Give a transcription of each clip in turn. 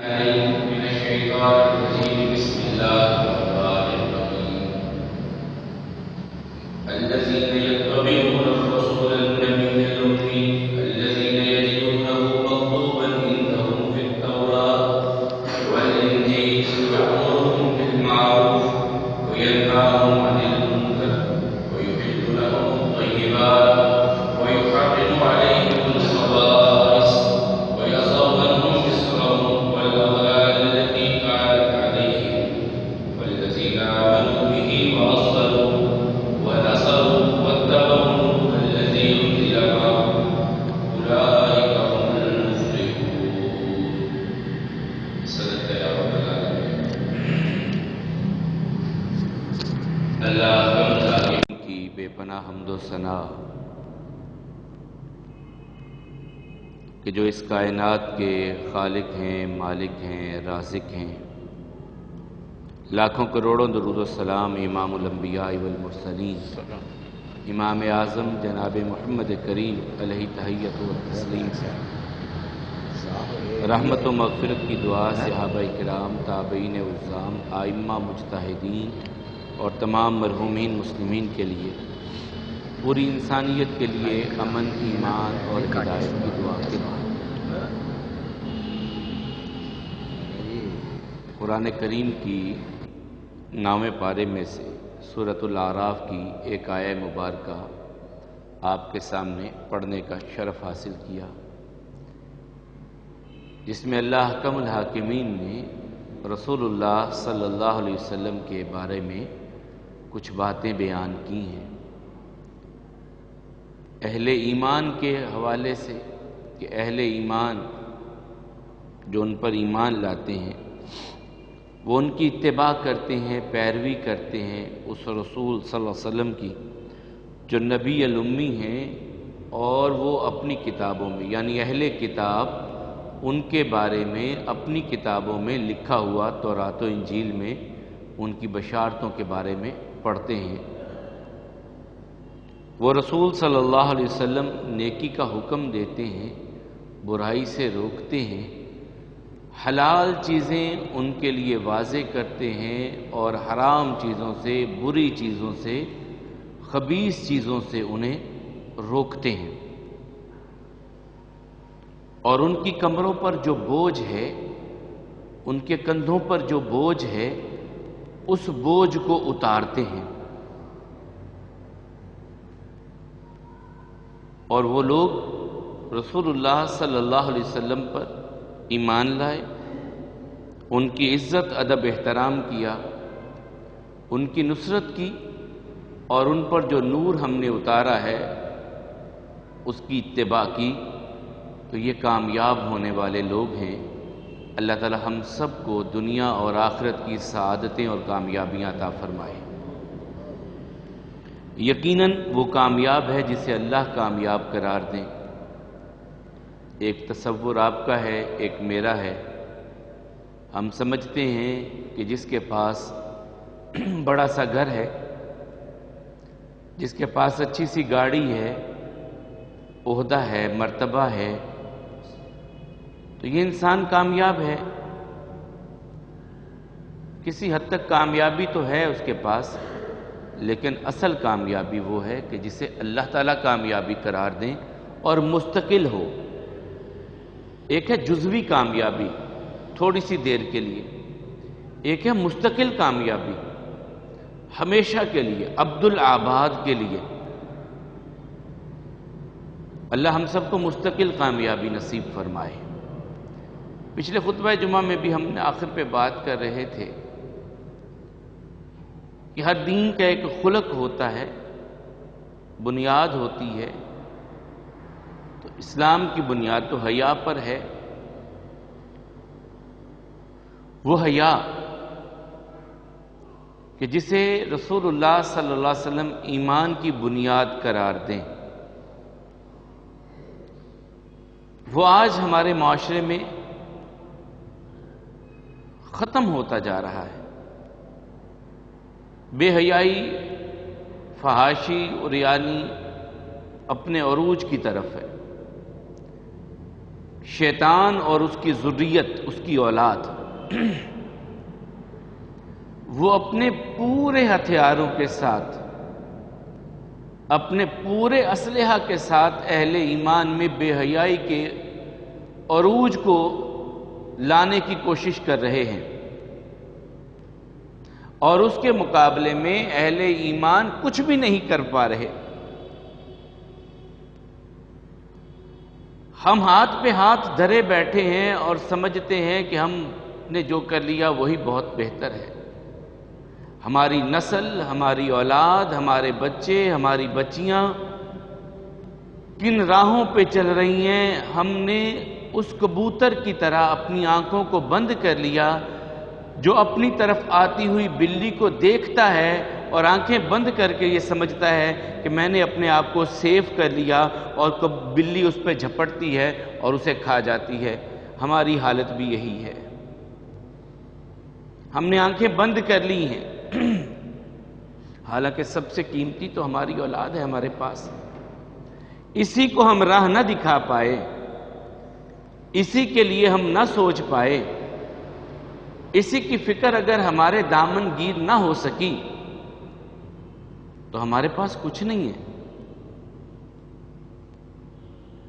من الشيطان الرجيم. بسم الله الرحمن الرحيم. الذين يتبعون الرسول النبي الأمي الذين يجدونه مكتوبا عندهم في التوراة والإنجيل يأمرهم بالمعروف وينهاهم عن المنكر ويحل لهم الطيبات ويحرم عليهم الخبائث ويضع عنهم إصرهم والأغلال التي كانت عليهم والذين آمنوا به وأصلحوا ونصروا واتبعوا النور الذي أنزل معه أولئك هم المفلحون. صدق يا رب العالمين. اللہ کی بے پناہ حمد و ثنا کہ جو اس کائنات کے خالق ہیں، مالک ہیں، رازق ہیں. لاکھوں کروڑوں درود و سلام امام الانبیاء والمرسلین امام اعظم جناب محمد کریم علیہ تحیت و تسلیم سے رحمت و مغفرت کی دعا صحابہ کرام، تابعین عظام، ائمہ مجتہدین اور تمام مرحومین مسلمین کے لیے، پوری انسانیت کے لیے امن، ایمان اور ہدایت کی دعا کے بعد قرآن کریم کی 9ویں پارے میں سے سورۃ الاعراف کی ایک آیہ مبارکہ آپ کے سامنے پڑھنے کا شرف حاصل کیا، جس میں اللہ احکم الحاکمین نے رسول اللہ صلی اللہ علیہ وسلم کے بارے میں کچھ باتیں بیان کی ہیں، اہل ایمان کے حوالے سے کہ اہل ایمان جو ان پر ایمان لاتے ہیں وہ ان کی اتباع کرتے ہیں، پیروی کرتے ہیں اس رسول صلی اللہ علیہ وسلم کی جو نبی الامی ہیں، اور وہ اپنی کتابوں میں یعنی اہل کتاب ان کے بارے میں اپنی کتابوں میں لکھا ہوا تورات و انجیل میں ان کی بشارتوں کے بارے میں پڑھتے ہیں. وہ رسول صلی اللہ علیہ وسلم نیکی کا حکم دیتے ہیں، برائی سے روکتے ہیں، حلال چیزیں ان کے لیے واضح کرتے ہیں اور حرام چیزوں سے، بری چیزوں سے، خبیث چیزوں سے انہیں روکتے ہیں. اور ان کی کمروں پر جو بوجھ ہے، ان کے کندھوں پر جو بوجھ ہے، اس بوجھ کو اتارتے ہیں. اور وہ لوگ رسول اللہ صلی اللہ علیہ وسلم پر ایمان لائے، ان کی عزت ادب احترام کیا، ان کی نصرت کی، اور ان پر جو نور ہم نے اتارا ہے اس کی اتباع کی، تو یہ کامیاب ہونے والے لوگ ہیں. اللہ تعالی ہم سب کو دنیا اور آخرت کی سعادتیں اور کامیابیاں عطا فرمائے. یقیناً وہ کامیاب ہے جسے اللہ کامیاب قرار دیں. ایک تصور آپ کا ہے، ایک میرا ہے. ہم سمجھتے ہیں کہ جس کے پاس بڑا سا گھر ہے، جس کے پاس اچھی سی گاڑی ہے، عہدہ ہے، مرتبہ ہے، تو یہ انسان کامیاب ہے. کسی حد تک کامیابی تو ہے اس کے پاس، لیکن اصل کامیابی وہ ہے کہ جسے اللہ تعالیٰ کامیابی قرار دیں اور مستقل ہو. ایک ہے جزوی کامیابی تھوڑی سی دیر کے لیے، ایک ہے مستقل کامیابی ہمیشہ کے لیے، عبد الآباد کے لیے. اللہ ہم سب کو مستقل کامیابی نصیب فرمائے. پچھلے خطبہ جمعہ میں بھی ہم نے آخر پہ بات کر رہے تھے کہ ہر دین کا ایک خلق ہوتا ہے، بنیاد ہوتی ہے. تو اسلام کی بنیاد تو حیا پر ہے. وہ حیا کہ جسے رسول اللہ صلی اللہ علیہ وسلم ایمان کی بنیاد قرار دیں، وہ آج ہمارے معاشرے میں ختم ہوتا جا رہا ہے. بے حیائی، فحاشی اور یعنی اپنے عروج کی طرف ہے. شیطان اور اس کی ذریت، اس کی اولاد، وہ اپنے پورے ہتھیاروں کے ساتھ، اپنے پورے اسلحہ کے ساتھ اہل ایمان میں بے حیائی کے عروج کو لانے کی کوشش کر رہے ہیں، اور اس کے مقابلے میں اہل ایمان کچھ بھی نہیں کر پا رہے۔ ہم ہاتھ پہ ہاتھ دھرے بیٹھے ہیں اور سمجھتے ہیں کہ ہم نے جو کر لیا وہی بہت بہتر ہے۔ ہماری نسل، ہماری اولاد، ہمارے بچے، ہماری بچیاں کن راہوں پہ چل رہی ہیں، ہم نے اس کبوتر کی طرح اپنی آنکھوں کو بند کر لیا جو اپنی طرف آتی ہوئی بلی کو دیکھتا ہے اور آنکھیں بند کر کے یہ سمجھتا ہے کہ میں نے اپنے آپ کو سیف کر لیا، اور بلی اس پہ جھپٹتی ہے اور اسے کھا جاتی ہے۔ ہماری حالت بھی یہی ہے، ہم نے آنکھیں بند کر لی ہیں، حالانکہ سب سے قیمتی تو ہماری اولاد ہے ہمارے پاس۔ اسی کو ہم راہ نہ دکھا پائے، اسی کے لیے ہم نہ سوچ پائے، اسی کی فکر اگر ہمارے دامن گیر نہ ہو سکی تو ہمارے پاس کچھ نہیں ہے۔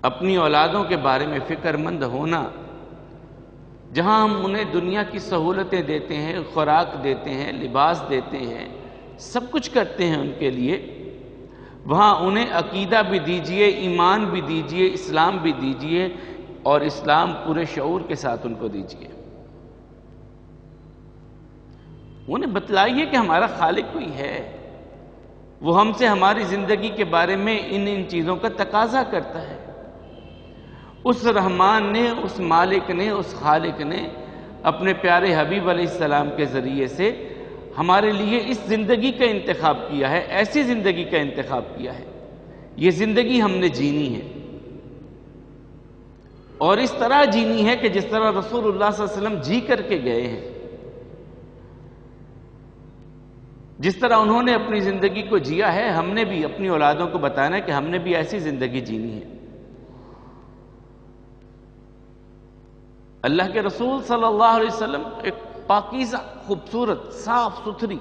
اپنی اولادوں کے بارے میں فکر مند ہونا، جہاں ہم انہیں دنیا کی سہولتیں دیتے ہیں، خوراک دیتے ہیں، لباس دیتے ہیں، سب کچھ کرتے ہیں ان کے لیے، وہاں انہیں عقیدہ بھی دیجئے، ایمان بھی دیجئے، اسلام بھی دیجئے، اور اسلام پورے شعور کے ساتھ ان کو دیجئے۔ انہیں بتلائیے کہ ہمارا خالق کوئی ہے، وہ ہم سے ہماری زندگی کے بارے میں ان چیزوں کا تقاضا کرتا ہے۔ اس رحمان نے، اس مالک نے، اس خالق نے اپنے پیارے حبیب علیہ السلام کے ذریعے سے ہمارے لیے اس زندگی کا انتخاب کیا ہے، ایسی زندگی کا انتخاب کیا ہے۔ یہ زندگی ہم نے جینی ہے، اور اس طرح جینی ہے کہ جس طرح رسول اللہ صلی اللہ علیہ وسلم جی کر کے گئے ہیں، جس طرح انہوں نے اپنی زندگی کو جیا ہے، ہم نے بھی اپنی اولادوں کو بتانا ہے کہ ہم نے بھی ایسی زندگی جینی ہے۔ اللہ کے رسول صلی اللہ علیہ وسلم ایک پاکیزہ، خوبصورت، صاف ستھری،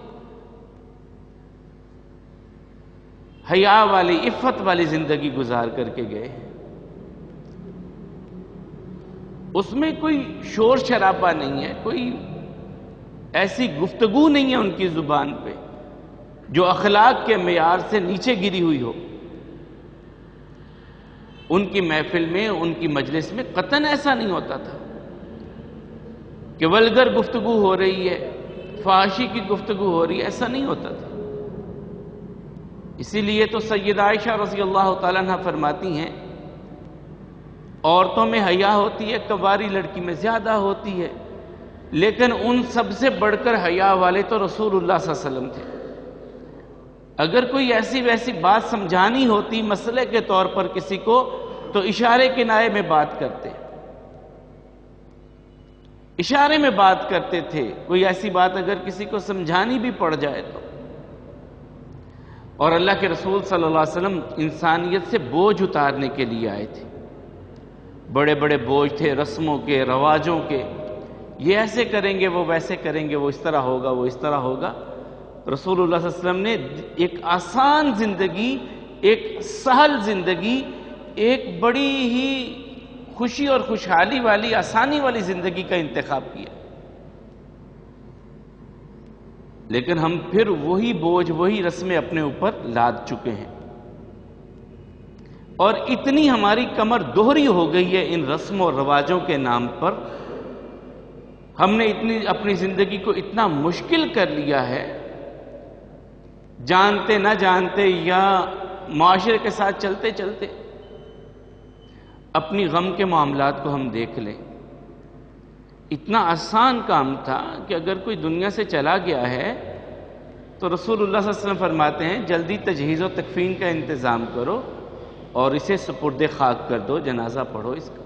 حیا والی، عفت والی زندگی گزار کر کے گئے ہیں۔ اس میں کوئی شور شرابہ نہیں ہے، کوئی ایسی گفتگو نہیں ہے ان کی زبان پہ جو اخلاق کے معیار سے نیچے گری ہوئی ہو۔ ان کی محفل میں، ان کی مجلس میں قطعاً ایسا نہیں ہوتا تھا کہ ولگر گفتگو ہو رہی ہے، فحاشی کی گفتگو ہو رہی ہے، ایسا نہیں ہوتا تھا۔ اسی لیے تو سیدہ عائشہ رضی اللہ تعالیٰ عنہ فرماتی ہیں، عورتوں میں حیا ہوتی ہے، کنواری لڑکی میں زیادہ ہوتی ہے، لیکن ان سب سے بڑھ کر حیا والے تو رسول اللہ صلی اللہ علیہ وسلم تھے۔ اگر کوئی ایسی ویسی بات سمجھانی ہوتی مسئلے کے طور پر کسی کو، تو اشارے کنائے میں بات کرتے، اشارے میں بات کرتے تھے۔ کوئی ایسی بات اگر کسی کو سمجھانی بھی پڑ جائے تو۔ اور اللہ کے رسول صلی اللہ علیہ وسلم انسانیت سے بوجھ اتارنے کے لیے آئے تھے۔ بڑے بڑے بوجھ تھے رسموں کے، رواجوں کے، یہ ایسے کریں گے، وہ ویسے کریں گے، وہ اس طرح ہوگا، وہ اس طرح ہوگا۔ رسول اللہ صلی اللہ علیہ وسلم نے ایک آسان زندگی، ایک سہل زندگی، ایک بڑی ہی خوشی اور خوشحالی والی، آسانی والی زندگی کا انتخاب کیا۔ لیکن ہم پھر وہی بوجھ، وہی رسمیں اپنے اوپر لاد چکے ہیں، اور اتنی ہماری کمر دوہری ہو گئی ہے ان رسم و رواجوں کے نام پر، ہم نے اپنی زندگی کو اتنا مشکل کر لیا ہے، جانتے نہ جانتے یا معاشرے کے ساتھ چلتے چلتے۔ اپنی غم کے معاملات کو ہم دیکھ لیں، اتنا آسان کام تھا کہ اگر کوئی دنیا سے چلا گیا ہے تو رسول اللہ صلی اللہ علیہ وسلم فرماتے ہیں جلدی تجہیز و تکفین کا انتظام کرو اور اسے سپرد خاک کر دو، جنازہ پڑھو اس کا۔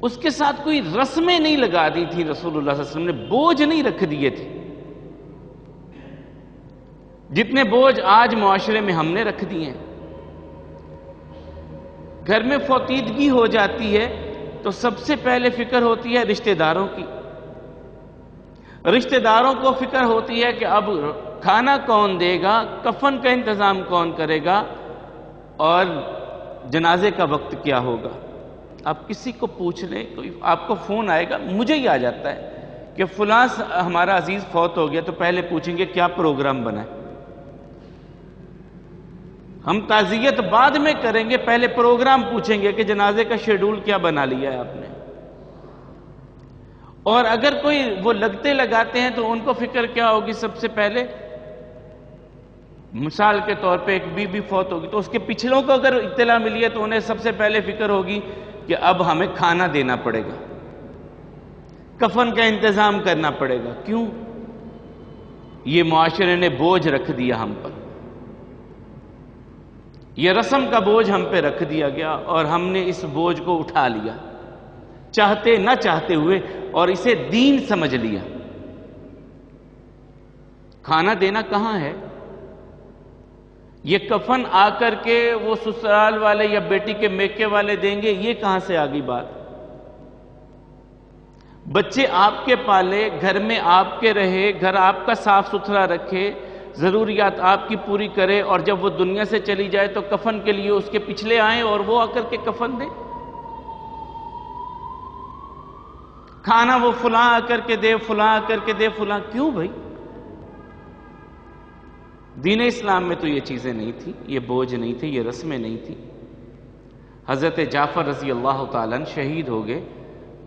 اس کے ساتھ کوئی رسمیں نہیں لگا دی تھی، رسول اللہ صلی اللہ علیہ وسلم نے بوجھ نہیں رکھ دیے تھے جتنے بوجھ آج معاشرے میں ہم نے رکھ دیے ہیں۔ گھر میں فوتیدگی ہو جاتی ہے تو سب سے پہلے فکر ہوتی ہے رشتہ داروں کی. رشتہ داروں کو فکر ہوتی ہے کہ اب کھانا کون دے گا، کفن کا انتظام کون کرے گا، اور جنازے کا وقت کیا ہوگا. آپ کسی کو پوچھ لیں، کوئی آپ کو فون آئے گا، مجھے ہی آ جاتا ہے کہ فلاں ہمارا عزیز فوت ہو گیا، تو پہلے پوچھیں گے کیا پروگرام بنا ہے. ہم تعزیت بعد میں کریں گے، پہلے پروگرام پوچھیں گے کہ جنازے کا شیڈول کیا بنا لیا ہے آپ نے. اور اگر کوئی وہ لگتے لگاتے ہیں تو ان کو فکر کیا ہوگی؟ سب سے پہلے مثال کے طور پہ ایک بی بی فوت ہوگی تو اس کے پچھلوں کو اگر اطلاع ملی ہے تو انہیں سب سے پہلے فکر ہوگی کہ اب ہمیں کھانا دینا پڑے گا، کفن کا انتظام کرنا پڑے گا. کیوں؟ یہ معاشرے نے بوجھ رکھ دیا ہم پر، یہ رسم کا بوجھ ہم پہ رکھ دیا گیا اور ہم نے اس بوجھ کو اٹھا لیا چاہتے نہ چاہتے ہوئے، اور اسے دین سمجھ لیا. کھانا دینا کہاں ہے؟ یہ کفن آ کر کے وہ سسرال والے یا بیٹی کے میکے والے دیں گے، یہ کہاں سے آگئی بات؟ بچے آپ کے پالے، گھر میں آپ کے رہے، گھر آپ کا صاف ستھرا رکھے، ضروریات آپ کی پوری کرے، اور جب وہ دنیا سے چلی جائے تو کفن کے لیے اس کے پچھلے آئیں اور وہ آ کر کے کفن دیں. کھانا وہ فلاں آ کر کے دے، فلاں آ کر کے دے، فلاں. کیوں بھائی؟ دین اسلام میں تو یہ چیزیں نہیں تھی، یہ بوجھ نہیں تھے، یہ رسمیں نہیں تھی. حضرت جعفر رضی اللہ تعالیٰ شہید ہو گئے.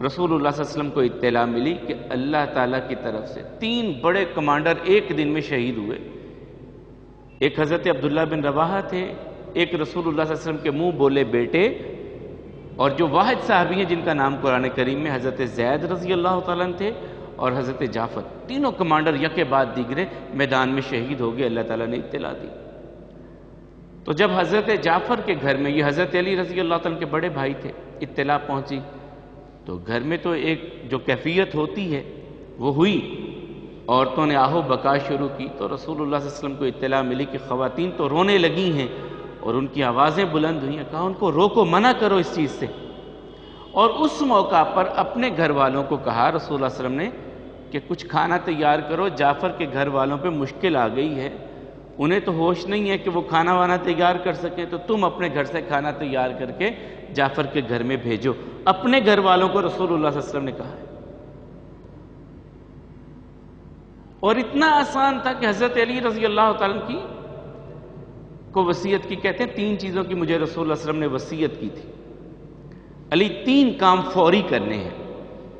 رسول اللہ صلی اللہ علیہ وسلم کو اطلاع ملی کہ اللہ تعالیٰ کی طرف سے 3 بڑے کمانڈر ایک دن میں شہید ہوئے. ایک حضرت عبداللہ بن رواحہ تھے، ایک رسول اللہ صلی اللہ علیہ وسلم کے منہ بولے بیٹے، اور جو واحد صحابی ہیں جن کا نام قرآن کریم میں حضرت زید رضی اللہ تعالیٰ تھے اور حضرت جعفر. تینوں کمانڈر یکے بعد دیگرے میدان میں شہید ہو گئے. اللہ تعالیٰ نے اطلاع دی. تو جب حضرت جعفر کے گھر میں، یہ حضرت علی رضی اللہ تعالیٰ کے بڑے بھائی تھے، اطلاع پہنچی تو گھر میں تو ایک جو کیفیت ہوتی ہے وہ ہوئی. عورتوں نے آہو بکا شروع کی تو رسول اللہ صلی اللہ علیہ وسلم کو اطلاع ملی کہ خواتین تو رونے لگی ہیں اور ان کی آوازیں بلند ہوئی ہیں. کہا ان کو روکو، منع کرو اس چیز سے. اور اس موقع پر اپنے گھر والوں کو کہا رسول اللہ صلی اللہ علیہ وسلم نے کہ کچھ کھانا تیار کرو، جعفر کے گھر والوں پہ مشکل آ گئی ہے، انہیں تو ہوش نہیں ہے کہ وہ کھانا وانا تیار کر سکیں، تو تم اپنے گھر سے کھانا تیار کر کے جعفر کے گھر میں بھیجو. اپنے گھر والوں کو رسول اللہ صلی اللہ علیہ وسلم نے کہا ہے. اور اتنا آسان تھا کہ حضرت علی رضی اللہ تعالیٰ کی کو وصیت کی. کہتے ہیں 3 چیزوں کی مجھے رسول اللہ صلی اللہ علیہ وسلم نے وصیت کی تھی. علی 3 کام فوری کرنے ہیں،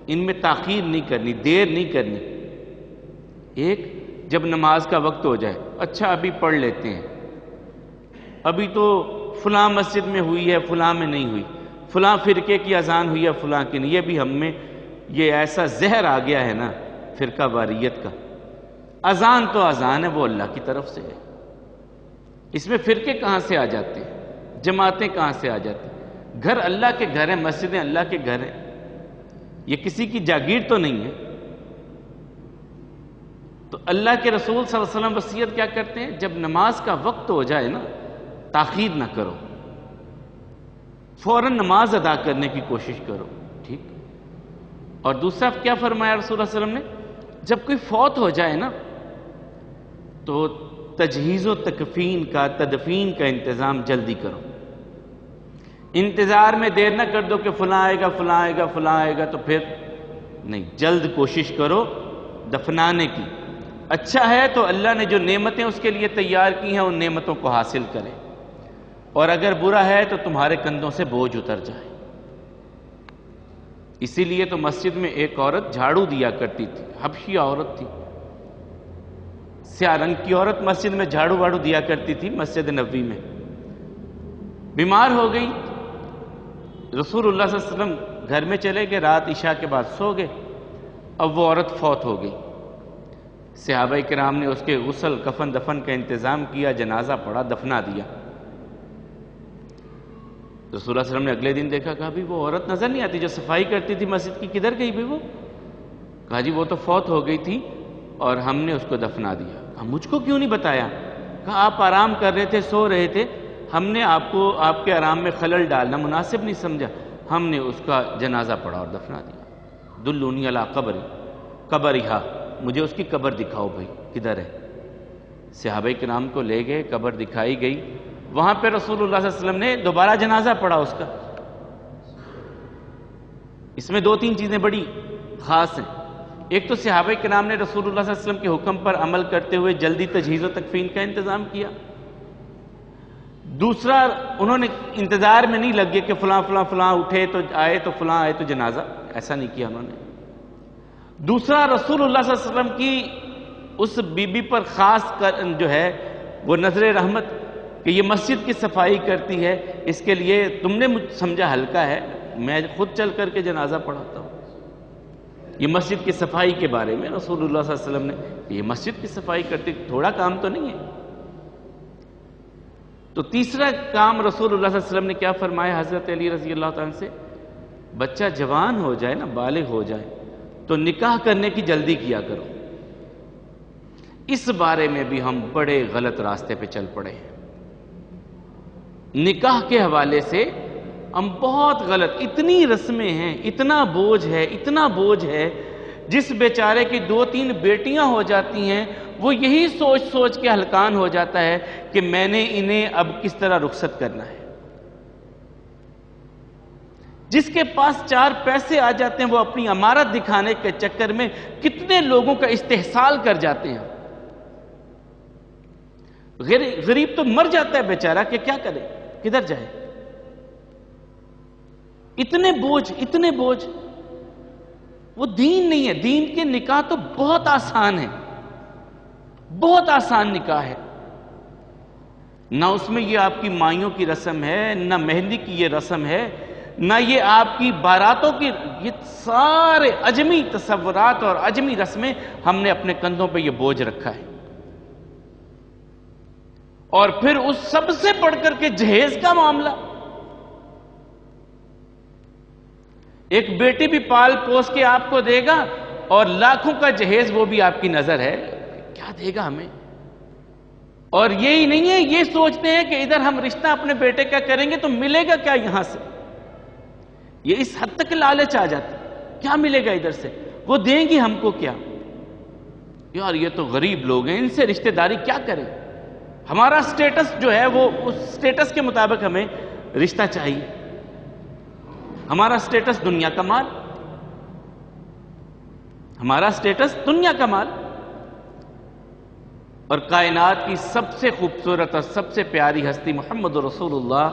ان میں تاخیر نہیں کرنی، دیر نہیں کرنی. ایک، جب نماز کا وقت ہو جائے، اچھا ابھی پڑھ لیتے ہیں، ابھی تو فلاں مسجد میں ہوئی ہے، فلاں میں نہیں ہوئی، فلاں فرقے کی اذان ہوئی ہے، فلاں کی نہیں. یہ بھی ہم میں یہ ایسا زہر آ گیا ہے نا فرقہ واریت کا. اذان تو اذان ہے، وہ اللہ کی طرف سے ہے. اس میں فرقے کہاں سے آ جاتے ہیں؟ جماعتیں کہاں سے آ جاتی ہیں؟ گھر اللہ کے گھر ہیں، مسجدیں اللہ کے گھر ہیں، یہ کسی کی جاگیر تو نہیں ہے. تو اللہ کے رسول صلی اللہ علیہ وسلم وصیت کیا کرتے ہیں؟ جب نماز کا وقت ہو جائے نا، تاخیر نہ کرو، فوراً نماز ادا کرنے کی کوشش کرو. ٹھیک. اور دوسرا کیا فرمایا رسول اللہ صلی اللہ علیہ وسلم نے؟ جب کوئی فوت ہو جائے نا تو تجہیز و تکفین کا، تدفین کا انتظام جلدی کرو. انتظار میں دیر نہ کر دو کہ فلاں آئے گا، فلاں آئے گا، فلاں آئے گا، تو پھر نہیں، جلد کوشش کرو دفنانے کی. اچھا ہے تو اللہ نے جو نعمتیں اس کے لیے تیار کی ہیں ان نعمتوں کو حاصل کرے، اور اگر برا ہے تو تمہارے کندھوں سے بوجھ اتر جائے. اسی لیے تو مسجد میں ایک عورت جھاڑو دیا کرتی تھی، حبشی عورت تھی، سیاہ رنگ کی عورت مسجد میں جھاڑو واڑو دیا کرتی تھی. مسجد نبوی میں بیمار ہو گئی، رسول اللہ صلی اللہ علیہ وسلم گھر میں چلے گئے، رات عشاء کے بعد سو گئے. اب وہ عورت فوت ہو گئی. صحابہ کرام نے اس کے غسل، کفن دفن کا انتظام کیا، جنازہ پڑھا، دفنا دیا. رسول اللہ صلی اللہ علیہ وسلم نے اگلے دن دیکھا، کہا بھی وہ عورت نظر نہیں آتی جو صفائی کرتی تھی مسجد کی، کدھر گئی بھی وہ؟ کہا جی وہ تو فوت ہو گئی تھی اور ہم نے اس کو دفنا دیا. کہا مجھ کو کیوں نہیں بتایا؟ کہا آپ آرام کر رہے تھے، سو رہے تھے، ہم نے آپ کو آپ کے آرام میں خلل ڈالنا مناسب نہیں سمجھا، ہم نے اس کا جنازہ پڑھا اور دفنا دیا۔ دلونی علی قبرہا، مجھے اس کی قبر دکھاؤ بھائی، کدھر ہے؟ صحابہ کرام کو لے گئے، قبر دکھائی گئی، وہاں پہ رسول اللہ صلی اللہ علیہ وسلم نے دوبارہ جنازہ پڑھا اس کا۔ اس میں 2-3 چیزیں بڑی خاص ہیں۔ ایک تو صحابہ کرام نے رسول اللہ صلی اللہ علیہ وسلم کے حکم پر عمل کرتے ہوئے جلدی تجہیز و تکفین کا انتظام کیا۔ دوسرا، انہوں نے انتظار میں نہیں لگ گئے کہ فلاں فلاں فلاں اٹھے تو آئے تو فلاں آئے تو جنازہ، ایسا نہیں کیا انہوں نے۔ دوسرا، رسول اللہ صلی اللہ علیہ وسلم کی اس بی بی پر خاص جو ہے وہ نظر رحمت کہ یہ مسجد کی صفائی کرتی ہے، اس کے لیے تم نے مجھ سمجھا ہلکا ہے، میں خود چل کر کے جنازہ پڑھاتا ہوں۔ یہ مسجد کی صفائی کے بارے میں رسول اللہ صلی اللہ علیہ وسلم نے، یہ مسجد کی صفائی کرتی، تھوڑا کام تو نہیں ہے۔ تو تیسرا کام رسول اللہ صلی اللہ علیہ وسلم نے کیا فرمایا حضرت علی رضی اللہ تعالیٰ عنہ سے؟ بچہ جوان ہو جائے نا، بالغ ہو جائے تو نکاح کرنے کی جلدی کیا کرو۔ اس بارے میں بھی ہم بڑے غلط راستے پہ چل پڑے ہیں۔ نکاح کے حوالے سے ہم بہت غلط، اتنی رسمیں ہیں، اتنا بوجھ ہے، جس بیچارے کی 2-3 بیٹیاں ہو جاتی ہیں وہ یہی سوچ کے ہلکان ہو جاتا ہے کہ میں نے انہیں اب کس طرح رخصت کرنا ہے۔ جس کے پاس 4 پیسے آ جاتے ہیں وہ اپنی عمارت دکھانے کے چکر میں کتنے لوگوں کا استحصال کر جاتے ہیں۔ غریب تو مر جاتا ہے بیچارہ کہ کیا کرے، کدھر جائے؟ اتنے بوجھ، وہ دین نہیں ہے۔ دین کے نکاح تو بہت آسان ہے، بہت آسان نکاح ہے۔ نہ اس میں یہ آپ کی مائیوں کی رسم ہے، نہ مہندی کی یہ رسم ہے، نہ یہ آپ کی باراتوں کی، یہ سارے عجمی تصورات اور عجمی رسمیں ہم نے اپنے کندھوں پہ یہ بوجھ رکھا ہے۔ اور پھر اس سب سے بڑھ کر کے جہیز کا معاملہ، ایک بیٹی بھی پال پوس کے آپ کو دے گا اور لاکھوں کا جہیز وہ بھی آپ کی نظر ہے، کیا دے گا ہمیں؟ اور یہی نہیں ہے، یہ سوچتے ہیں کہ ادھر ہم رشتہ اپنے بیٹے کا کریں گے تو ملے گا کیا یہاں سے؟ یہ اس حد تک لالچ آ جاتا ہے، کیا ملے گا ادھر سے؟ وہ دیں گی ہم کو کیا؟ یار یہ تو غریب لوگ ہیں، ان سے رشتہ داری کیا کریں؟ ہمارا سٹیٹس جو ہے وہ اس سٹیٹس کے مطابق ہمیں رشتہ چاہیے۔ ہمارا سٹیٹس دنیا کا مال، ہمارا سٹیٹس دنیا کا مال۔ اور کائنات کی سب سے خوبصورت اور سب سے پیاری ہستی محمد رسول اللہ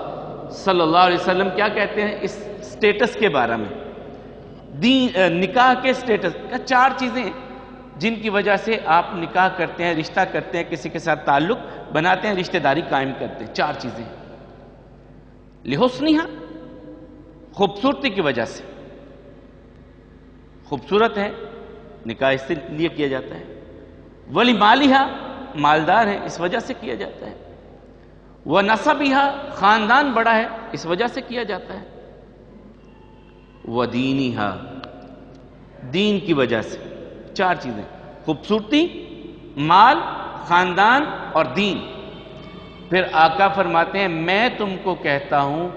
صلی اللہ علیہ وسلم کیا کہتے ہیں اس سٹیٹس کے بارے میں؟ نکاح کے سٹیٹس کا 4 چیزیں ہیں جن کی وجہ سے آپ نکاح کرتے ہیں، رشتہ کرتے ہیں، کسی کے ساتھ تعلق بناتے ہیں، رشتہ داری قائم کرتے ہیں۔ 4 چیزیں ہیں۔ لحسنہا، خوبصورتی کی وجہ سے، خوبصورت ہے نکاح اس لیے کیا جاتا ہے۔ ولمالہا، مالدار ہے اس وجہ سے کیا جاتا ہے۔ ونسبہا، خاندان بڑا ہے اس وجہ سے کیا جاتا ہے۔ ودینہا، دین کی وجہ سے۔ 4 چیزیں، خوبصورتی، مال، خاندان اور دین۔ پھر آقا فرماتے ہیں میں تم کو کہتا ہوں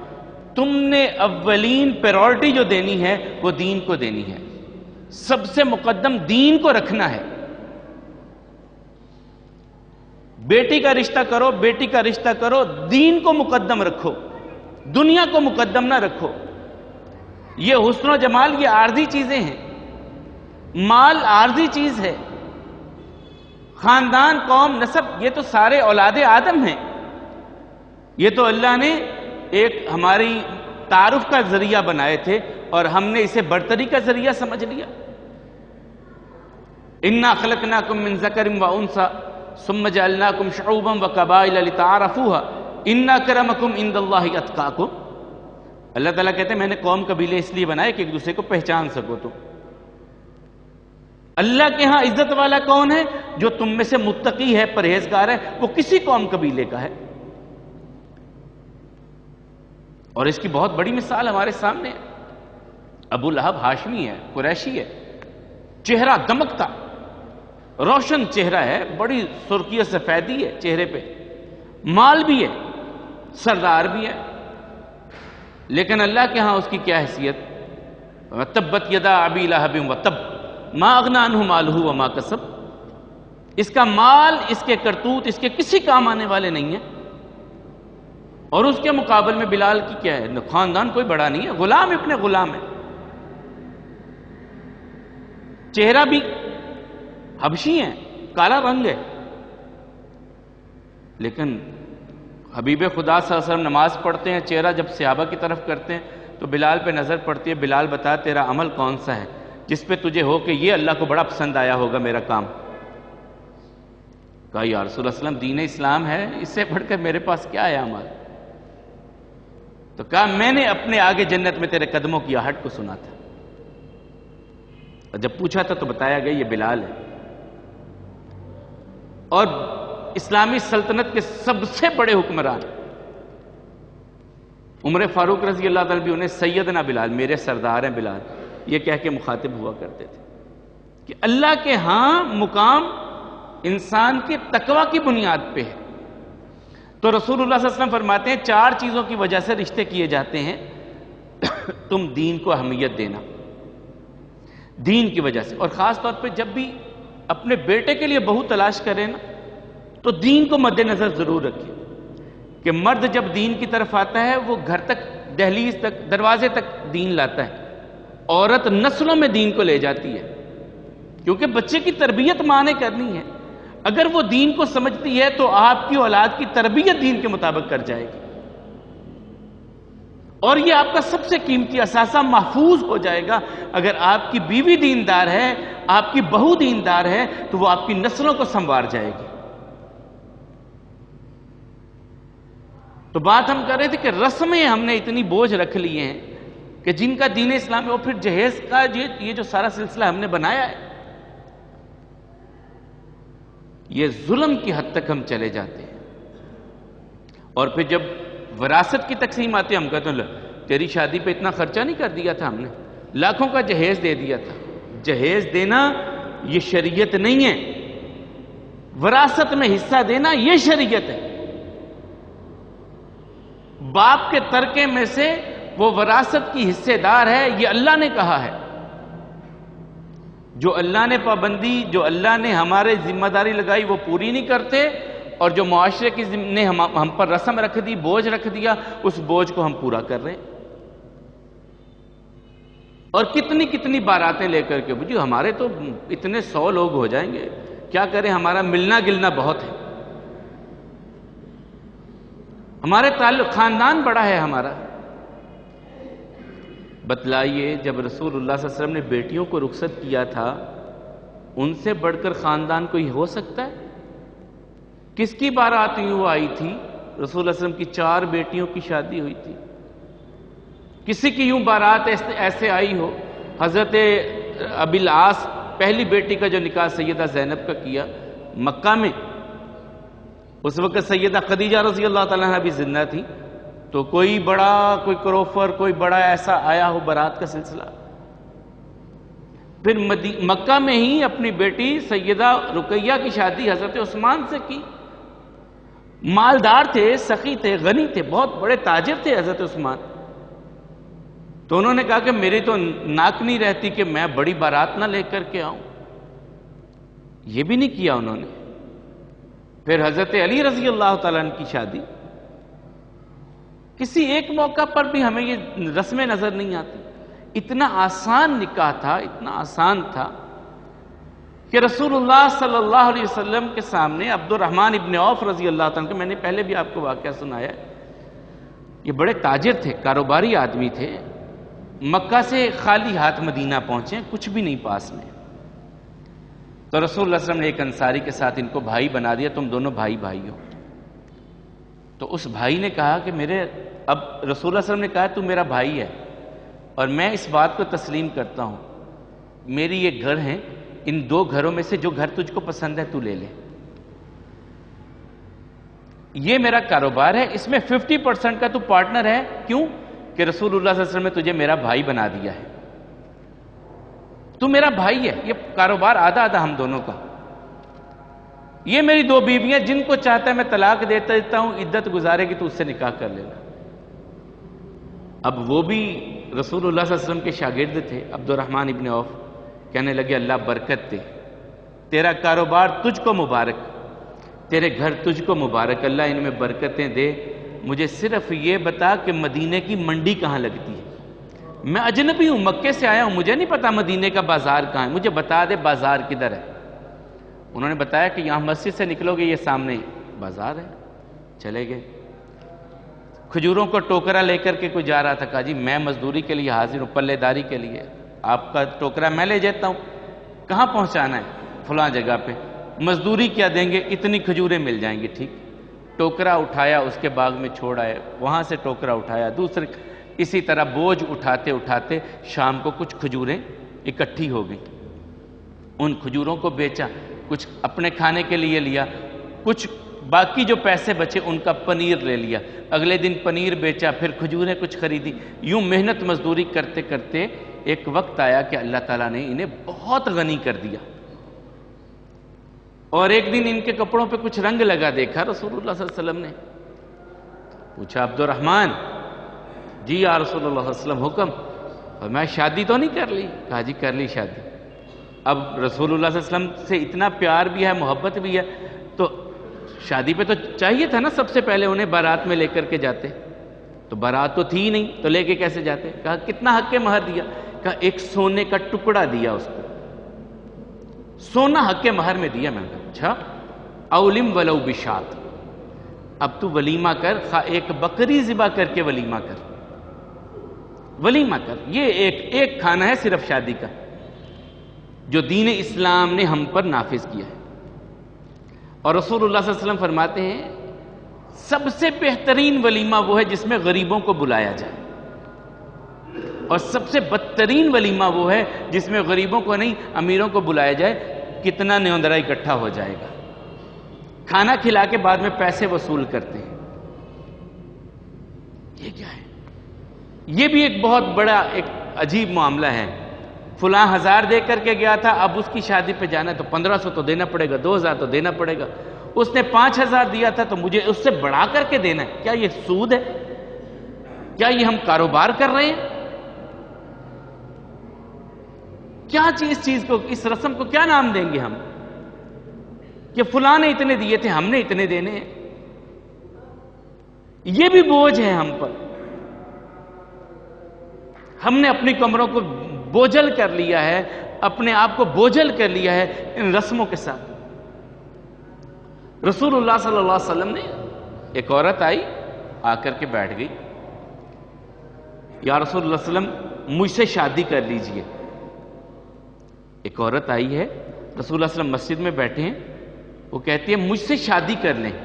تم نے اولین پریورٹی جو دینی ہے وہ دین کو دینی ہے، سب سے مقدم دین کو رکھنا ہے۔ بیٹی کا رشتہ کرو، بیٹی کا رشتہ کرو، دین کو مقدم رکھو، دنیا کو مقدم نہ رکھو۔ یہ حسن و جمال یہ عارضی چیزیں ہیں، مال عارضی چیز ہے، خاندان، قوم، نسب یہ تو سارے اولاد آدم ہیں، یہ تو اللہ نے ایک ہماری تعارف کا ذریعہ بنائے تھے اور ہم نے اسے برتری کا ذریعہ سمجھ لیا۔ اِنَّا خَلَقْنَاكُم مِّن ذَكَرٍ وَأُنثَىٰ ثُمَّ جَعَلْنَاكُمْ شُعُوبًا وَقَبَائِلَ لِتَعَارَفُوا إِنَّ أَكْرَمَكُمْ عِندَ اللَّهِ أَتْقَاكُمْ۔ اللہ تعالیٰ کہتے ہیں میں نے قوم قبیلے اس لیے بنائے کہ ایک دوسرے کو پہچان سکو تم۔ اللہ کے ہاں عزت والا کون ہے؟ جو تم میں سے متقی ہے، پرہیزگار ہے، وہ کسی قوم قبیلے کا ہے۔ اور اس کی بہت بڑی مثال ہمارے سامنے ہے۔ ابو لہب ہاشمی ہے، قریشی ہے، چہرہ دمکتا، روشن چہرہ ہے، بڑی سرخی سفیدی ہے چہرے پہ، مال بھی ہے، سردار بھی ہے، لیکن اللہ کے ہاں اس کی کیا حیثیت؟ تبت یدا ابی لہب وتب ما اغنی عنہ مالہ وما کسب، اس کا مال، اس کے کرتوت، اس کے کسی کام آنے والے نہیں ہیں، اور اس کے مقابل میں بلال کی کیا ہے؟ خاندان کوئی بڑا نہیں ہے، غلام ابن غلام ہے، چہرہ بھی حبشی ہے، کالا رنگ ہے، لیکن حبیب خدا صلی اللہ علیہ وسلم نماز پڑھتے ہیں، چہرہ جب صحابہ کی طرف کرتے ہیں تو بلال پہ نظر پڑتی ہے، بلال بتا تیرا عمل کون سا ہے جس پہ تجھے ہو کہ یہ اللہ کو بڑا پسند آیا ہوگا میرا کام؟ کہا یا رسول اللہ صلی اللہ علیہ وسلم دین اسلام ہے، اس سے بڑھ کر میرے پاس کیا ہے عمل؟ تو کہا میں نے اپنے آگے جنت میں تیرے قدموں کی آہٹ کو سنا تھا، اور جب پوچھا تھا تو بتایا گیا یہ بلال ہے، اور اسلامی سلطنت کے سب سے بڑے حکمران عمر فاروق رضی اللہ تعالیٰ بھی انہیں سیدنا بلال، میرے سردار ہیں بلال، یہ کہہ کے مخاطب ہوا کرتے تھے کہ اللہ کے ہاں مقام انسان کے تقوی کی بنیاد پہ ہے۔ تو رسول اللہ صلی اللہ علیہ وسلم فرماتے ہیں 4 چیزوں کی وجہ سے رشتے کیے جاتے ہیں، تم دین کو اہمیت دینا، دین کی وجہ سے، اور خاص طور پہ جب بھی اپنے بیٹے کے لیے بہو تلاش کریں نا تو دین کو مد نظر ضرور رکھیں کہ مرد جب دین کی طرف آتا ہے وہ گھر تک، دہلیز تک، دروازے تک دین لاتا ہے، عورت نسلوں میں دین کو لے جاتی ہے، کیونکہ بچے کی تربیت ماں نے کرنی ہے، اگر وہ دین کو سمجھتی ہے تو آپ کی اولاد کی تربیت دین کے مطابق کر جائے گی، اور یہ آپ کا سب سے قیمتی اثاثہ محفوظ ہو جائے گا۔ اگر آپ کی بیوی دیندار ہے، آپ کی بہو دیندار ہے، تو وہ آپ کی نسلوں کو سنوار جائے گی۔ تو بات ہم کر رہے تھے کہ رسمیں ہم نے اتنی بوجھ رکھ لیے ہیں کہ جن کا دین اسلام ہے، اور پھر جہیز کا یہ جو سارا سلسلہ ہم نے بنایا ہے، یہ ظلم کی حد تک ہم چلے جاتے ہیں، اور پھر جب وراثت کی تقسیم آتی ہے ہم کہتے ہیں تیری شادی پہ اتنا خرچہ نہیں کر دیا تھا ہم نے، لاکھوں کا جہیز دے دیا تھا۔ جہیز دینا یہ شریعت نہیں ہے، وراثت میں حصہ دینا یہ شریعت ہے۔ باپ کے ترکے میں سے وہ وراثت کی حصے دار ہے، یہ اللہ نے کہا ہے۔ جو اللہ نے پابندی، جو اللہ نے ہمارے ذمہ داری لگائی وہ پوری نہیں کرتے، اور جو معاشرے کی نے ہم پر رسم رکھ دی، بوجھ رکھ دیا، اس بوجھ کو ہم پورا کر رہے ہیں۔ اور کتنی کتنی باراتیں لے کر کے، بجھو ہمارے تو اتنے 100 لوگ ہو جائیں گے، کیا کریں، ہمارا ملنا گلنا بہت ہے، ہمارے تعلق، خاندان بڑا ہے ہمارا۔ بتلائیے جب رسول اللہ صلی اللہ علیہ وسلم نے بیٹیوں کو رخصت کیا تھا، ان سے بڑھ کر خاندان کوئی ہو سکتا ہے؟ کس کی بارات یوں آئی تھی؟ رسول اللہ صلی اللہ علیہ وسلم کی 4 بیٹیوں کی شادی ہوئی تھی، کسی کی یوں بارات ایسے آئی ہو؟ حضرت ابی العاص پہلی بیٹی کا جو نکاح سیدہ زینب کا کیا مکہ میں، اس وقت سیدہ خدیجہ رضی اللہ تعالیٰ عنہ بھی زندہ تھی، تو کوئی کروفر، کوئی بڑا ایسا آیا ہو بارات کا سلسلہ؟ پھر مکہ میں ہی اپنی بیٹی سیدہ رقیہ کی شادی حضرت عثمان سے کی، مالدار تھے، سخی تھے، غنی تھے، بہت بڑے تاجر تھے حضرت عثمان، تو انہوں نے کہا کہ میری تو ناک نہیں رہتی کہ میں بڑی بارات نہ لے کر کے آؤں، یہ بھی نہیں کیا انہوں نے۔ پھر حضرت علی رضی اللہ تعالیٰ عنہ کی شادی، کسی ایک موقع پر بھی ہمیں یہ رسمیں نظر نہیں آتی۔ اتنا آسان نکاح تھا، اتنا آسان تھا کہ رسول اللہ صلی اللہ علیہ وسلم کے سامنے عبد الرحمن ابن عوف رضی اللہ تعالیٰ عنہ، میں نے پہلے بھی آپ کو واقعہ سنایا، یہ بڑے تاجر تھے، کاروباری آدمی تھے، مکہ سے خالی ہاتھ مدینہ پہنچے، کچھ بھی نہیں پاس میں، تو رسول اللہ صلی اللہ علیہ وسلم نے ایک انصاری کے ساتھ ان کو بھائی بنا دیا، تم دونوں بھائی بھائی ہو۔ تو اس بھائی نے کہا کہ اب رسول اللہ صلی اللہ علیہ وسلم نے کہا تو میرا بھائی ہے، اور میں اس بات کو تسلیم کرتا ہوں، میری یہ گھر ہیں، ان 2 گھروں میں سے جو گھر تجھ کو پسند ہے تو لے لے، یہ میرا کاروبار ہے، اس میں 50% کا تو پارٹنر ہے، کیوں کہ رسول اللہ صلی اللہ علیہ وسلم نے تجھے میرا بھائی بنا دیا ہے، تو میرا بھائی ہے، یہ کاروبار آدھا آدھا ہم دونوں کا۔ یہ میری 2 بیویاں، جن کو چاہتا ہے میں طلاق دیتا ہوں، عدت گزارے گی تو اس سے نکاح کر لینا۔ اب وہ بھی رسول اللہ صلی اللہ علیہ وسلم کے شاگرد تھے، عبد الرحمن ابن عوف، کہنے لگے اللہ برکت دے، تیرا کاروبار تجھ کو مبارک، تیرے گھر تجھ کو مبارک، اللہ ان میں برکتیں دے، مجھے صرف یہ بتا کہ مدینے کی منڈی کہاں لگتی ہے، میں اجنبی ہوں، مکے سے آیا ہوں، مجھے نہیں پتا مدینے کا بازار کہاں ہے، مجھے بتا دے بازار کدھر ہے۔ انہوں نے بتایا کہ یہاں مسجد سے نکلو گے یہ سامنے بازار ہے۔ چلے گئے، کھجوروں کو ٹوکرا لے کر کے کوئی جا رہا تھا، کہا جی میں مزدوری کے لیے حاضر ہوں، پلے داری کے لیے، آپ کا ٹوکرا میں لے جاتا ہوں، کہاں پہنچانا ہے؟ فلاں جگہ پہ۔ مزدوری کیا دیں گے؟ اتنی کھجوریں مل جائیں گی، ٹھیک۔ ٹوکرا اٹھایا، اس کے باغ میں چھوڑ آئے، وہاں سے ٹوکرا اٹھایا، دوسرے، اسی طرح بوجھ اٹھاتے اٹھاتے شام کو کچھ کھجوریں اکٹھی ہو گئیں، ان کھجوروں کو بیچا، کچھ اپنے کھانے کے لیے لیا، کچھ باقی جو پیسے بچے ان کا پنیر لے لیا، اگلے دن پنیر بیچا، پھر کھجوریں کچھ خریدی، یوں محنت مزدوری کرتے کرتے ایک وقت آیا کہ اللہ تعالیٰ نے انہیں بہت غنی کر دیا۔ اور ایک دن ان کے کپڑوں پہ کچھ رنگ لگا دیکھا رسول اللہ صلی اللہ علیہ وسلم نے، پوچھا عبد الرحمن، جی یا رسول اللہ صلی اللہ علیہ وسلم حکم، فرمایا شادی تو نہیں کر لی؟ کہا جی کر لی شادی۔ اب رسول اللہ صلی اللہ علیہ وسلم سے اتنا پیار بھی ہے، محبت بھی ہے، تو شادی پہ تو چاہیے تھا نا، سب سے پہلے انہیں بارات میں لے کر کے جاتے، تو بارات تو تھی ہی نہیں، تو لے کے کیسے جاتے؟ کہا کتنا حق مہر دیا؟ کہا ایک سونے کا ٹکڑا دیا اس کو، سونا حق مہر میں دیا۔ میں نے کہا اچھا، اولم ولو بشات، اب تو ولیمہ کر، ایک بکری ذبح کر کے ولیمہ کر، ولیمہ کر، یہ ایک کھانا ہے صرف شادی کا جو دین اسلام نے ہم پر نافذ کیا ہے۔ اور رسول اللہ صلی اللہ علیہ وسلم فرماتے ہیں سب سے بہترین ولیمہ وہ ہے جس میں غریبوں کو بلایا جائے، اور سب سے بدترین ولیمہ وہ ہے جس میں غریبوں کو نہیں، امیروں کو بلایا جائے، کتنا نیوندرا اکٹھا ہو جائے گا، کھانا کھلا کے بعد میں پیسے وصول کرتے ہیں۔ یہ کیا ہے؟ یہ بھی ایک بہت بڑا ایک عجیب معاملہ ہے۔ فلاں 1000 دے کر کے گیا تھا، اب اس کی شادی پہ جانا ہے تو 1500 تو دینا پڑے گا، 2000 تو دینا پڑے گا، اس نے 5000 دیا تھا تو مجھے اس سے بڑھا کر کے دینا ہے۔ کیا یہ سود ہے؟ کیا یہ ہم کاروبار کر رہے ہیں؟ کیا اس چیز کو، اس رسم کو کیا نام دیں گے ہم کہ فلاں نے اتنے دیے تھے ہم نے اتنے دینے ہیں؟ یہ بھی بوجھ ہے ہم پر، ہم نے اپنی کمروں کو بوجھل کر لیا ہے، اپنے آپ کو بوجھل کر لیا ہے ان رسموں کے ساتھ۔ رسول اللہ صلی اللہ علیہ وسلم نے، ایک عورت آئی، آ کر کے بیٹھ گئی، یا رسول اللہ صلی اللہ علیہ وسلم مجھ سے شادی کر لیجئے۔ ایک عورت آئی ہے، رسول اللہ صلی اللہ علیہ وسلم مسجد میں بیٹھے ہیں، وہ کہتی ہے مجھ سے شادی کر لیں۔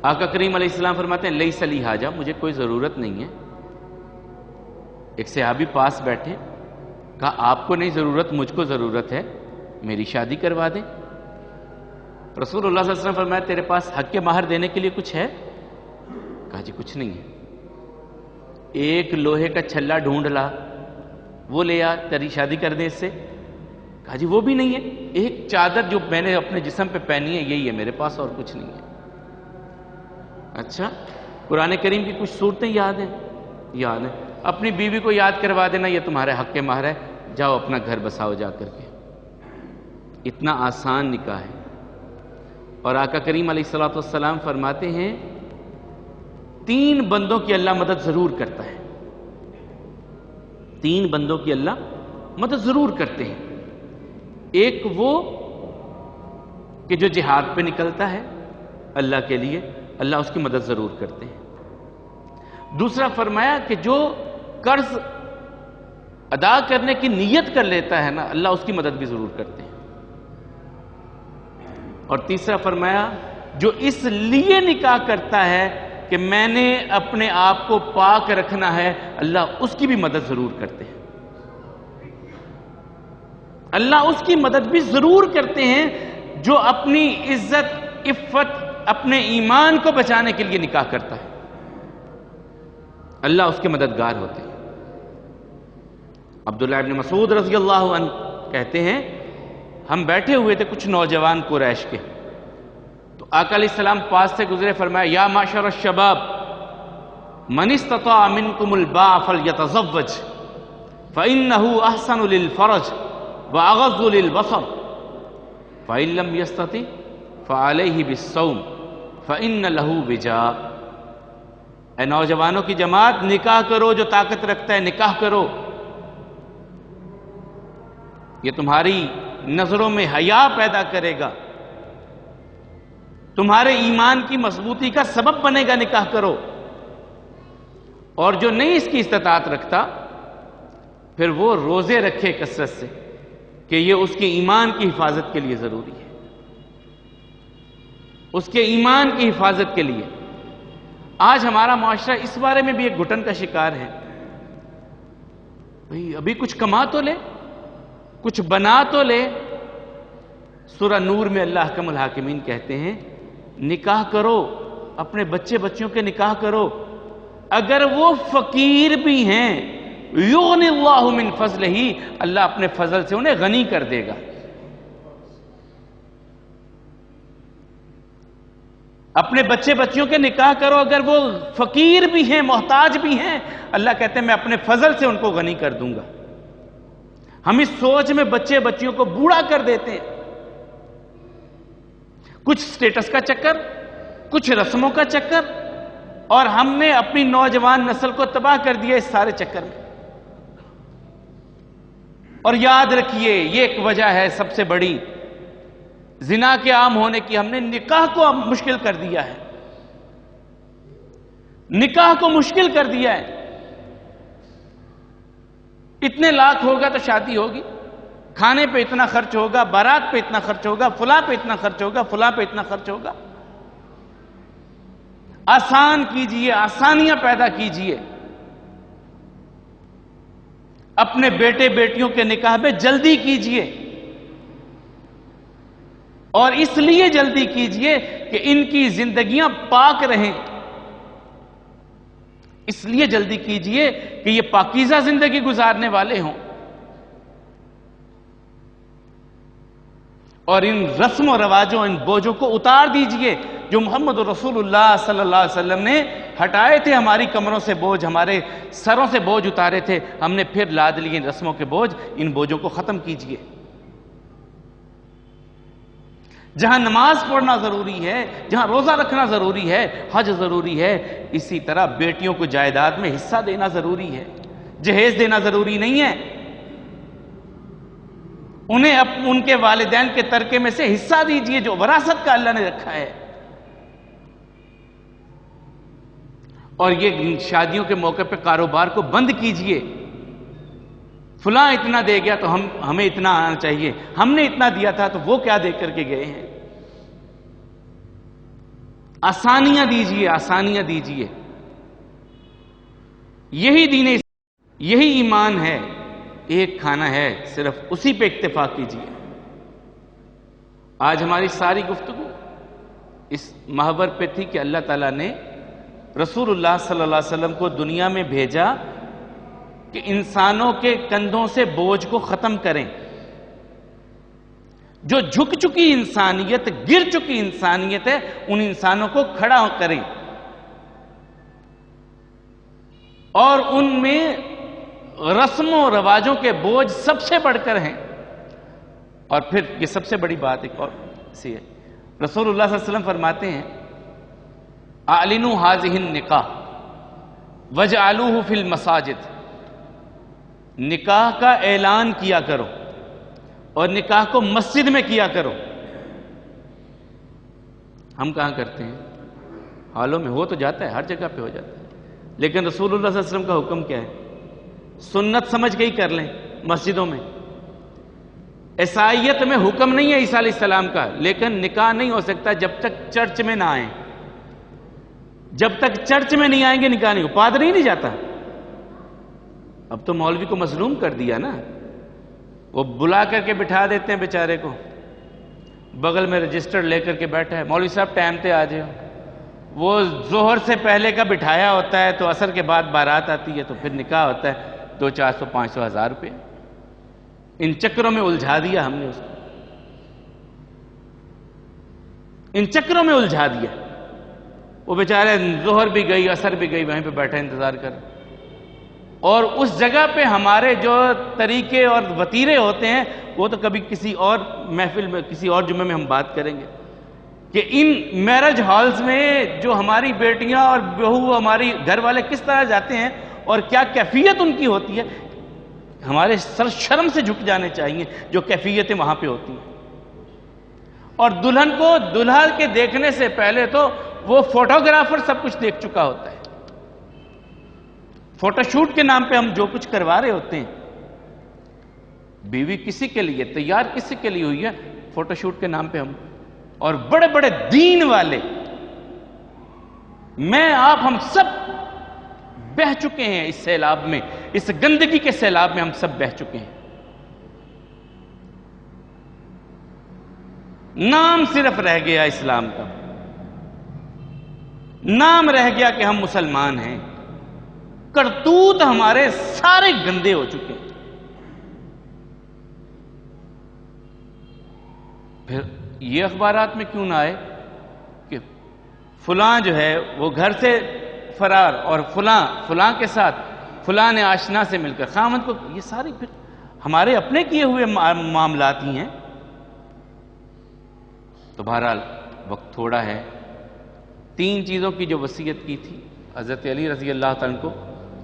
آقا کریم علیہ السلام فرماتے ہیں لیس لی حاجہ، مجھے کوئی ضرورت نہیں ہے۔ ایک صحابی پاس بیٹھے، کہا آپ کو نہیں ضرورت، مجھ کو ضرورت ہے، میری شادی کروا دیں۔ رسول اللہ صلی اللہ علیہ وسلم فرمایا تیرے پاس حق مہر دینے کے لیے کچھ ہے؟ کہا جی کچھ نہیں ہے۔ ایک لوہے کا چھلا ڈھونڈ لا، وہ لے آ، تیری شادی کر دیں اس سے۔ کہا جی وہ بھی نہیں ہے۔ ایک چادر جو میں نے اپنے جسم پہ پہنی ہے یہی ہے میرے پاس، اور کچھ نہیں ہے۔ اچھا، قرآن کریم کی کچھ صورتیں یاد ہیں؟ یاد ہیں۔ اپنی بیوی کو یاد کروا دینا یہ تمہارے حق مہر ہے، جاؤ اپنا گھر بساؤ جا کر کے۔ اتنا آسان نکاح ہے۔ اور آقا کریم علیہ الصلوۃ والسلام فرماتے ہیں 3 بندوں کی اللہ مدد ضرور کرتا ہے، 3 بندوں کی اللہ مدد ضرور کرتے ہیں۔ ایک وہ کہ جو جہاد پہ نکلتا ہے اللہ کے لیے، اللہ اس کی مدد ضرور کرتے ہیں۔ دوسرا فرمایا کہ جو قرض ادا کرنے کی نیت کر لیتا ہے نا، اللہ اس کی مدد بھی ضرور کرتے ہیں۔ اور تیسرا فرمایا جو اس لیے نکاح کرتا ہے کہ میں نے اپنے آپ کو پاک رکھنا ہے، اللہ اس کی بھی مدد ضرور کرتے ہیں۔ اللہ اس کی مدد بھی ضرور کرتے ہیں جو اپنی عزت، عفت، اپنے ایمان کو بچانے کے لیے نکاح کرتا ہے، اللہ اس کے مددگار ہوتے ہیں۔ عبداللہ ابن مسعود رضی اللہ عنہ کہتے ہیں ہم بیٹھے ہوئے تھے کچھ نوجوان قریش کے، تو آقا علیہ السلام پاس سے گزرے، فرمایا یا معشر الشباب من استطاع منکم الباء فلیتزوج فإنه احسن للفرج واغض للبصر فإن لم يستطع فعليه بالصوم فإن له وجاء۔ اے نوجوانوں کی جماعت، نکاح کرو، جو طاقت رکھتا ہے نکاح کرو، یہ تمہاری نظروں میں حیا پیدا کرے گا، تمہارے ایمان کی مضبوطی کا سبب بنے گا، نکاح کرو۔ اور جو نہیں اس کی استطاعت رکھتا، پھر وہ روزے رکھے کثرت سے، کہ یہ اس کے ایمان کی حفاظت کے لیے ضروری ہے، اس کے ایمان کی حفاظت کے لیے۔ آج ہمارا معاشرہ اس بارے میں بھی ایک گھٹن کا شکار ہے، بھئی ابھی کچھ کما تو لے، کچھ بنا تو لے۔ سورہ نور میں اللہ احکم الحاکمین کہتے ہیں نکاح کرو، اپنے بچے بچیوں کے نکاح کرو، اگر وہ فقیر بھی ہیں، یغنی اللہ من فضلہ، اللہ اپنے فضل سے انہیں غنی کر دے گا۔ اپنے بچے بچیوں کے نکاح کرو، اگر وہ فقیر بھی ہیں، محتاج بھی ہیں، اللہ کہتے ہیں میں اپنے فضل سے ان کو غنی کر دوں گا۔ ہم اس سوچ میں بچے بچیوں کو بوڑھا کر دیتے ہیں، کچھ سٹیٹس کا چکر، کچھ رسموں کا چکر، اور ہم نے اپنی نوجوان نسل کو تباہ کر دیا اس سارے چکر میں۔ اور یاد رکھیے یہ ایک وجہ ہے سب سے بڑی زنا کے عام ہونے کی، ہم نے نکاح کو مشکل کر دیا ہے، نکاح کو مشکل کر دیا ہے۔ اتنے لاکھ ہوگا تو شادی ہوگی، کھانے پہ اتنا خرچ ہوگا، بارات پہ اتنا خرچ ہوگا، فلاں پہ اتنا خرچ ہوگا، فلاں پہ اتنا خرچ ہوگا۔ آسان کیجئے، آسانیاں پیدا کیجئے، اپنے بیٹے بیٹیوں کے نکاح میں جلدی کیجئے، اور اس لیے جلدی کیجئے کہ ان کی زندگیاں پاک رہیں، اس لیے جلدی کیجئے کہ یہ پاکیزہ زندگی گزارنے والے ہوں، اور ان رسم و رواجوں، ان بوجھوں کو اتار دیجئے جو محمد رسول اللہ صلی اللہ علیہ وسلم نے ہٹائے تھے۔ ہماری کمروں سے بوجھ، ہمارے سروں سے بوجھ اتارے تھے، ہم نے پھر لاد لیے ان رسموں کے بوجھ، ان بوجھوں کو ختم کیجئے۔ جہاں نماز پڑھنا ضروری ہے، جہاں روزہ رکھنا ضروری ہے، حج ضروری ہے، اسی طرح بیٹیوں کو جائیداد میں حصہ دینا ضروری ہے، جہیز دینا ضروری نہیں ہے۔ انہیں ان کے والدین کے ترکے میں سے حصہ دیجئے جو وراثت کا اللہ نے رکھا ہے۔ اور یہ شادیوں کے موقع پہ کاروبار کو بند کیجئے، فلاں اتنا دے گیا تو ہمیں اتنا آنا چاہیے، ہم نے اتنا دیا تھا تو وہ کیا دے کر کے گئے ہیں۔ آسانیاں دیجئے، آسانیاں دیجئے، یہی دین، یہی ایمان ہے۔ ایک کھانا ہے، صرف اسی پہ اکتفا کیجئے۔ آج ہماری ساری گفتگو اس محور پہ تھی کہ اللہ تعالیٰ نے رسول اللہ صلی اللہ علیہ وسلم کو دنیا میں بھیجا کہ انسانوں کے کندھوں سے بوجھ کو ختم کریں، جو جھک چکی انسانیت، گر چکی انسانیت ہے، ان انسانوں کو کھڑا کریں، اور ان میں رسموں و رواجوں کے بوجھ سب سے بڑھ کر ہیں۔ اور پھر یہ سب سے بڑی بات ایک اور سی ہے، رسول اللہ صلی اللہ علیہ وسلم فرماتے ہیں اعلنوا هذه النکاح وجعلوه فی المساجد، نکاح کا اعلان کیا کرو اور نکاح کو مسجد میں کیا کرو۔ ہم کہاں کرتے ہیں؟ حالوں میں ہو تو جاتا ہے، ہر جگہ پہ ہو جاتا ہے، لیکن رسول اللہ صلی اللہ علیہ وسلم کا حکم کیا ہے؟ سنت سمجھ کے ہی کر لیں مسجدوں میں۔ عیسائیت میں حکم نہیں ہے عیسیٰ علیہ السلام کا، لیکن نکاح نہیں ہو سکتا جب تک چرچ میں نہ آئیں، جب تک چرچ میں نہیں آئیں گے نکاح نہیں ہو۔ پادری نہیں جاتا، اب تو مولوی کو مظلوم کر دیا نا، وہ بلا کر کے بٹھا دیتے ہیں بیچارے کو، بغل میں رجسٹر لے کر کے بیٹھا ہے، مولوی صاحب ٹائم پہ آ جاؤ۔ وہ ظہر سے پہلے کا بٹھایا ہوتا ہے تو عصر کے بعد بارات آتی ہے تو پھر نکاح ہوتا ہے، 200 400 500 1000 روپے۔ ان چکروں میں الجھا دیا ہم نے اس کو۔ ان چکروں میں الجھا دیا. وہ بیچارے ظہر بھی گئی عصر بھی گئی وہیں پہ بیٹھے انتظار کر. اور اس جگہ پہ ہمارے جو طریقے اور وتیرے ہوتے ہیں وہ تو کبھی کسی اور محفل میں کسی اور جمعے میں ہم بات کریں گے کہ ان میرج ہالز میں جو ہماری بیٹیاں اور بہو ہماری گھر والے کس طرح جاتے ہیں اور کیا کیفیت ان کی ہوتی ہے. ہمارے سر شرم سے جھک جانے چاہیے جو کیفیتیں وہاں پہ ہوتی ہیں. اور دلہن کو دلہا کے دیکھنے سے پہلے تو وہ فوٹوگرافر سب کچھ دیکھ چکا ہوتا ہے. فوٹو شوٹ کے نام پہ ہم جو کچھ کروا رہے ہوتے ہیں, بیوی کسی کے لیے تیار کسی کے لیے ہوئی ہے فوٹو شوٹ کے نام پہ ہم. اور بڑے بڑے دین والے میں آپ ہم سب بہہ چکے ہیں اس سیلاب میں, اس گندگی کے سیلاب میں ہم سب بہہ چکے ہیں. نام صرف رہ گیا اسلام کا, نام رہ گیا کہ ہم مسلمان ہیں. کرتوت ہمارے سارے گندے ہو چکے ہیں. پھر یہ اخبارات میں کیوں نہ آئے کہ فلاں جو ہے وہ گھر سے فرار اور فلاں کے ساتھ فلاں نے آشنا سے مل کر خامد کو. یہ ساری پھر ہمارے اپنے کیے ہوئے معاملات ہی ہیں. تو بہرحال وقت تھوڑا ہے. 3 چیزوں کی جو وصیت کی تھی حضرت علی رضی اللہ تعالیٰ کو,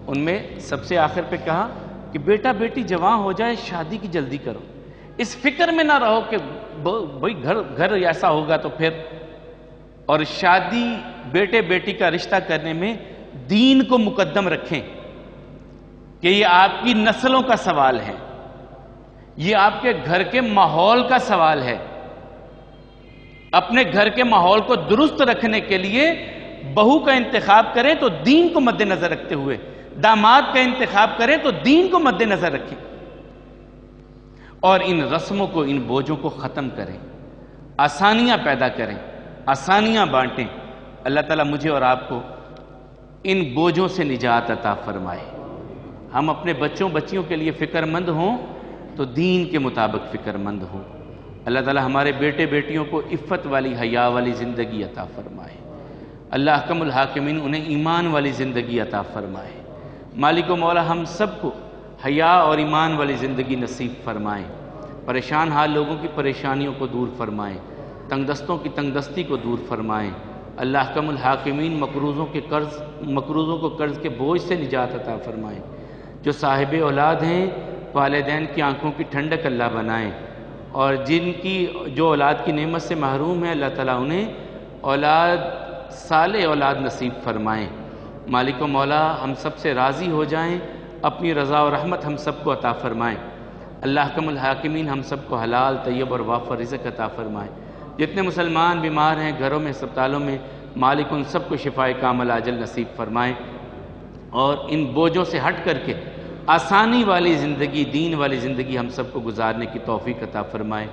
ان میں سب سے آخر پہ کہا کہ بیٹا بیٹی جوان ہو جائے شادی کی جلدی کرو. اس فکر میں نہ رہو کہ بھئی گھر ایسا ہوگا تو پھر. اور شادی بیٹے بیٹی کا رشتہ کرنے میں دین کو مقدم رکھیں کہ یہ آپ کی نسلوں کا سوال ہے, یہ آپ کے گھر کے ماحول کا سوال ہے. اپنے گھر کے ماحول کو درست رکھنے کے لیے بہو کا انتخاب کریں تو دین کو مد نظر رکھتے ہوئے, داماد کا انتخاب کریں تو دین کو مد نظر رکھیں, اور ان رسموں کو ان بوجھوں کو ختم کریں, آسانیاں پیدا کریں, آسانیاں بانٹیں. اللہ تعالیٰ مجھے اور آپ کو ان بوجھوں سے نجات عطا فرمائے. ہم اپنے بچوں بچیوں کے لیے فکر مند ہوں تو دین کے مطابق فکر مند ہوں. اللہ تعالیٰ ہمارے بیٹے بیٹیوں کو عفت والی حیا والی زندگی عطا فرمائے. اللہ احکم الحاکمین انہیں ایمان والی زندگی عطا فرمائے. مالک و مولا ہم سب کو حیا اور ایمان والی زندگی نصیب فرمائیں. پریشان حال لوگوں کی پریشانیوں کو دور فرمائیں, تنگ دستوں کی تنگ دستی کو دور فرمائیں. اللہ احکم الحاکمین مقروضوں کو قرض کے بوجھ سے نجات عطا فرمائیں. جو صاحب اولاد ہیں والدین کی آنکھوں کی ٹھنڈک اللہ بنائیں, اور جن کی جو اولاد کی نعمت سے محروم ہے اللہ تعالیٰ انہیں صالح اولاد نصیب فرمائیں. مالک و مولا ہم سب سے راضی ہو جائیں, اپنی رضا و رحمت ہم سب کو عطا فرمائیں. اللہ احکم الحاکمین ہم سب کو حلال طیب اور وافر رزق عطا فرمائیں. جتنے مسلمان بیمار ہیں گھروں میں ہسپتالوں میں, مالک ان سب کو شفائے کامل عاجل نصیب فرمائیں, اور ان بوجھوں سے ہٹ کر کے آسانی والی زندگی دین والی زندگی ہم سب کو گزارنے کی توفیق عطا فرمائیں.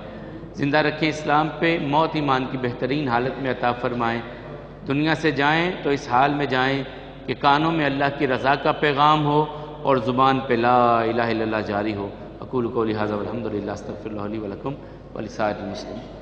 زندہ رکھیں اسلام پہ, موت ایمان کی بہترین حالت میں عطا فرمائیں. دنیا سے جائیں تو اس حال میں جائیں کہ کانوں میں اللہ کی رضا کا پیغام ہو اور زبان پہ لا الہ الا اللہ جاری ہو. اقول قولی ھذا والحمد للہ استغفر اللہ لی ولکم ولسائر المسلمین.